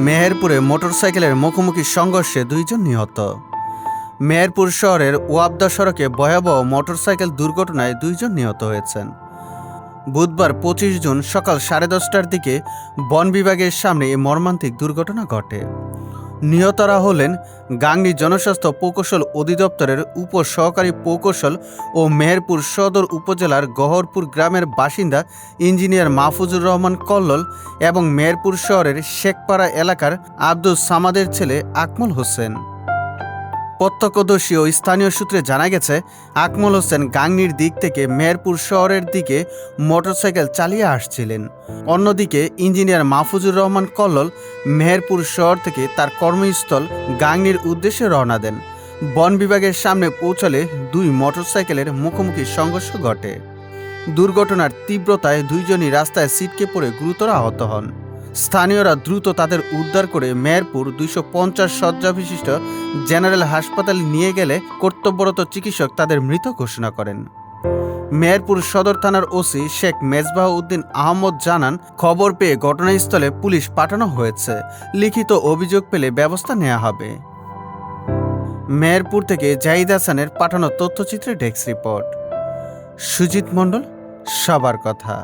মেহেরপুরে মোটরসাইকেলের মুখোমুখি সংঘর্ষে 2 জন নিহত। মেহেরপুর শহরের ওয়াবদা সড়কে ভয়াবহ মোটরসাইকেল দুর্ঘটনায় 2 জন নিহত হয়েছেন। বুধবার 25 জুন সকাল 10:30টার দিকে বন বিভাগের সামনে এই মর্মান্তিক দুর্ঘটনা ঘটে। নিহতরা হলেন গাংনী জনস্বাস্থ্য প্রকৌশল অধিদপ্তরের উপসহকারী প্রকৌশল ও মেহেরপুর সদর উপজেলার গহরপুর গ্রামের বাসিন্দা ইঞ্জিনিয়ার মাহফুজুর রহমান কল্লোল এবং মেহেরপুর শহরের শেখপাড়া এলাকার আব্দুস সামাদের ছেলে আকমল হোসেন। প্রত্যক্ষদর্শী ও স্থানীয় সূত্রে জানা গেছে, আকমল হোসেন গাংনীর দিক থেকে মেহেরপুর শহরের দিকে মোটরসাইকেল চালিয়ে আসছিলেন। অন্যদিকে ইঞ্জিনিয়ার মাহফুজুর রহমান কল্লোল মেহেরপুর শহর থেকে তার কর্মস্থল গাংনীর উদ্দেশ্যে রওনা দেন। বন বিভাগের সামনে পৌঁছালে 2 মোটরসাইকেলের মুখোমুখি সংঘর্ষ ঘটে। দুর্ঘটনার তীব্রতায় 2 জনই রাস্তায় ছিটকে পড়ে গুরুতর আহত হন। স্থানীয়রা দ্রুত তাদের উদ্ধার করে মেহেরপুর 250 শয্যা বিশিষ্ট জেনারেল হাসপাতালে নিয়ে গেলে কর্তব্যরত চিকিৎসক তাদের মৃত ঘোষণা করেন। মেহেরপুর সদর থানার ওসি শেখ মেজবাহ উদ্দিন আহমদ জানান, খবর পেয়ে ঘটনাস্থলে পুলিশ পাঠানো হয়েছে। লিখিত অভিযোগ পেলে ব্যবস্থা নেওয়া হবে। মেহেরপুর থেকে জাহিদ হাসানের পাঠানো তথ্যচিত্রে ডেস্ক রিপোর্ট। সুজিত মণ্ডল, সবার কথা।